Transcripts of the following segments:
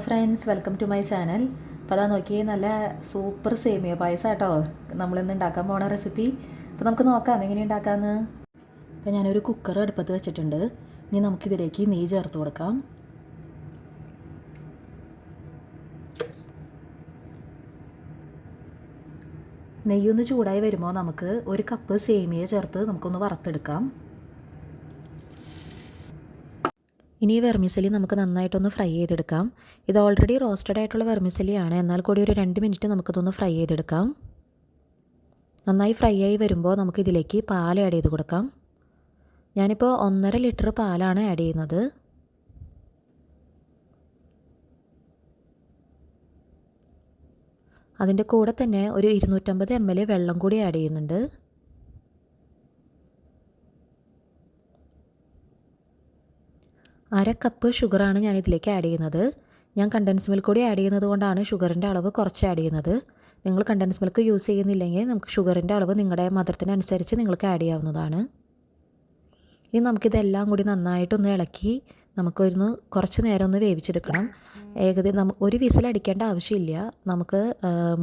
Friends, welcome to my channel. അപ്പോൾ അതാ നോക്കിയേ, നല്ല സൂപ്പർ സേമിയ പായസം കേട്ടോ നമ്മളിന്ന് ഉണ്ടാക്കാൻ പോണ റെസിപ്പി. അപ്പോൾ നമുക്ക് നോക്കാം എങ്ങനെ ഉണ്ടാക്കാമെന്ന്. അപ്പോൾ ഞാനൊരു കുക്കർ അടുപ്പത്ത് വെച്ചിട്ടുണ്ട്. ഇനി നമുക്കിതിലേക്ക് നെയ്യ് ചേർത്ത് കൊടുക്കാം. നെയ്യൊന്ന് ചൂടായി വരുമ്പോൾ നമുക്ക് ഒരു കപ്പ് സേമിയ ചേർത്ത് നമുക്കൊന്ന് വറുത്തെടുക്കാം. ഇനി ഈ വെർമിസലി നമുക്ക് നന്നായിട്ടൊന്ന് ഫ്രൈ ചെയ്തെടുക്കാം. ഇത് ഓൾറെഡി റോസ്റ്റഡ് ആയിട്ടുള്ള വെർമിസലിയാണ്, എന്നാൽ കൂടി ഒരു 2 മിനിറ്റ് നമുക്കിതൊന്ന് ഫ്രൈ ചെയ്തെടുക്കാം. നന്നായി ഫ്രൈ ആയി വരുമ്പോൾ നമുക്കിതിലേക്ക് പാൽ ആഡ് ചെയ്ത് കൊടുക്കാം. ഞാനിപ്പോൾ 1.5 ലിറ്റർ പാലാണ് ആഡ് ചെയ്യുന്നത്. അതിൻ്റെ കൂടെ തന്നെ ഒരു 250 ml വെള്ളം കൂടി ആഡ് ചെയ്യുന്നുണ്ട്. അര കപ്പ് ഷുഗറാണ് ഞാനിതിലേക്ക് ആഡ് ചെയ്യുന്നത്. ഞാൻ കണ്ടൻസ് മിൽക്ക് കൂടി ആഡ് ചെയ്യുന്നത് കൊണ്ടാണ് ഷുഗറിൻ്റെ അളവ് കുറച്ച് ആഡ് ചെയ്യുന്നത്. നിങ്ങൾ കണ്ടൻസ് മിൽക്ക് യൂസ് ചെയ്യുന്നില്ലെങ്കിൽ നമുക്ക് ഷുഗറിൻ്റെ അളവ് നിങ്ങളുടെ മധുരത്തിനനുസരിച്ച് നിങ്ങൾക്ക് ആഡ് ചെയ്യാവുന്നതാണ്. ഇനി നമുക്കിതെല്ലാം കൂടി നന്നായിട്ടൊന്ന് ഇളക്കി നമുക്കൊന്ന് കുറച്ച് നേരം ഒന്ന് വേവിച്ചെടുക്കണം. ഏകദേശം ഒരു വിസിലടിക്കേണ്ട ആവശ്യമില്ല. നമുക്ക്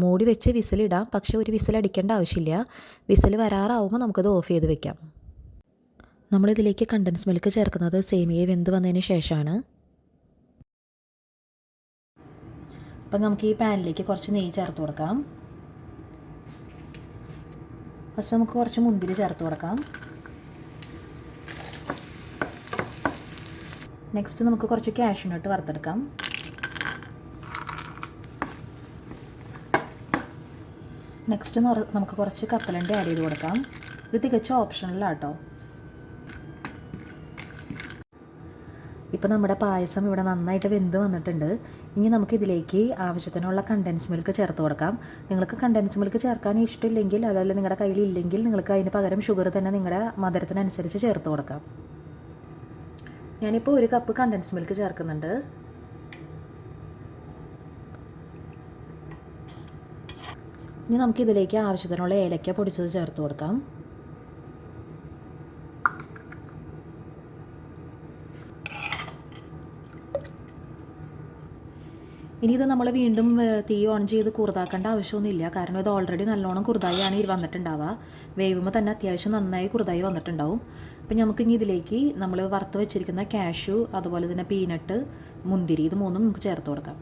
മൂടി വെച്ച് വിസിലിടാം, പക്ഷേ ഒരു വിസിലടിക്കേണ്ട ആവശ്യമില്ല. വിസിൽ വരാറാവുമ്പോൾ നമുക്കത് ഓഫ് ചെയ്ത് വെക്കാം. നമ്മളിതിലേക്ക് കണ്ടൻസ് മിൽക്ക് ചേർക്കുന്നത് സേമിയ വെന്ത് വന്നതിന് ശേഷമാണ്. അപ്പം നമുക്ക് ഈ പാനിലേക്ക് കുറച്ച് നെയ്യ് ചേർത്ത് കൊടുക്കാം. ഫസ്റ്റ് നമുക്ക് കുറച്ച് മുന്തിരി ചേർത്ത് കൊടുക്കാം. നെക്സ്റ്റ് നമുക്ക് കുറച്ച് കാഷ്യൂ നട്ട് വറുത്തെടുക്കാം. നെക്സ്റ്റ് നമുക്ക് കുറച്ച് കപ്പലണ്ടി ആഡ് ചെയ്ത് കൊടുക്കാം. ഇത് തികച്ചും ഓപ്ഷണലാണ് കേട്ടോ. ഇപ്പോൾ നമ്മുടെ പായസം ഇവിടെ നന്നായിട്ട് വെന്ത് വന്നിട്ടുണ്ട്. ഇനി നമുക്കിതിലേക്ക് ആവശ്യത്തിനുള്ള കണ്ടൻസ് മിൽക്ക് ചേർത്ത് കൊടുക്കാം. നിങ്ങൾക്ക് കണ്ടൻസ് മിൽക്ക് ചേർക്കാൻ ഇഷ്ടമില്ലെങ്കിൽ, അതല്ല നിങ്ങളുടെ കയ്യിൽ ഇല്ലെങ്കിൽ, നിങ്ങൾക്ക് അതിന് പകരം ഷുഗർ തന്നെ നിങ്ങളുടെ മധുരത്തിനനുസരിച്ച് ചേർത്ത് കൊടുക്കാം. ഞാനിപ്പോൾ 1 കപ്പ് കണ്ടൻസ് മിൽക്ക് ചേർക്കുന്നുണ്ട്. ഇനി നമുക്കിതിലേക്ക് ആവശ്യത്തിനുള്ള ഏലക്ക പൊടിച്ചത് ചേർത്ത് കൊടുക്കാം. ഇനി ഇത് നമ്മൾ വീണ്ടും തീ ഓൺ ചെയ്ത് കുറുതാക്കേണ്ട ആവശ്യമൊന്നുമില്ല. കാരണം ഇത് ഓൾറെഡി നല്ലോണം കുറുതായാണ് വന്നിട്ടുണ്ടാവുക. വേവുമ്പോൾ തന്നെ അത്യാവശ്യം നന്നായി കുറുതായി വന്നിട്ടുണ്ടാവും. അപ്പം നമുക്കിനി ഇതിലേക്ക് നമ്മൾ വറുത്ത് വെച്ചിരിക്കുന്ന കാഷ്യൂ, അതുപോലെ തന്നെ പീനട്ട്, മുന്തിരി, ഇത് മൂന്നും നമുക്ക് ചേർത്ത് കൊടുക്കാം.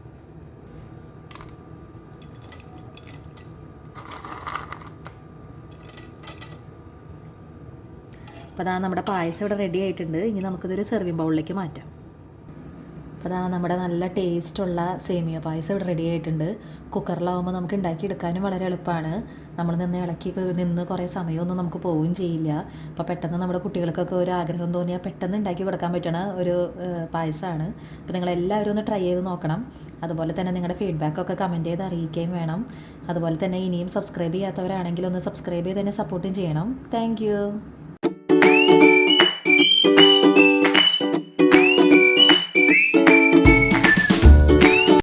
അപ്പോൾ അതാ നമ്മുടെ പായസം ഇവിടെ റെഡി ആയിട്ടുണ്ട്. ഇനി നമുക്കിതൊരു സെർവിങ് ബൗളിലേക്ക് മാറ്റാം. അപ്പോൾ അതാ നമ്മുടെ നല്ല ടേസ്റ്റുള്ള സേമിയ പായസം ഇവിടെ റെഡി ആയിട്ടുണ്ട്. കുക്കറിലാവുമ്പോൾ നമുക്ക് ഉണ്ടാക്കിയെടുക്കാനും വളരെ എളുപ്പമാണ്. നമ്മൾ നിന്ന് കുറേ സമയമൊന്നും നമുക്ക് പോവുകയും ചെയ്യില്ല. അപ്പോൾ പെട്ടെന്ന് നമ്മുടെ കുട്ടികൾക്കൊക്കെ ഒരു ആഗ്രഹം തോന്നിയാൽ പെട്ടെന്ന് ഉണ്ടാക്കി കൊടുക്കാൻ പറ്റുന്ന ഒരു പായസമാണ്. അപ്പോൾ നിങ്ങളെല്ലാവരും ഒന്ന് ട്രൈ ചെയ്ത് നോക്കണം. അതുപോലെ തന്നെ നിങ്ങളുടെ ഫീഡ്ബാക്കൊക്കെ കമൻറ്റ് ചെയ്ത് അറിയിക്കുകയും വേണം. അതുപോലെ തന്നെ ഇനിയും സബ്സ്ക്രൈബ് ചെയ്യാത്തവരാണെങ്കിൽ ഒന്ന് സബ്സ്ക്രൈബ് ചെയ്ത് തന്നെ സപ്പോർട്ടും ചെയ്യണം. താങ്ക്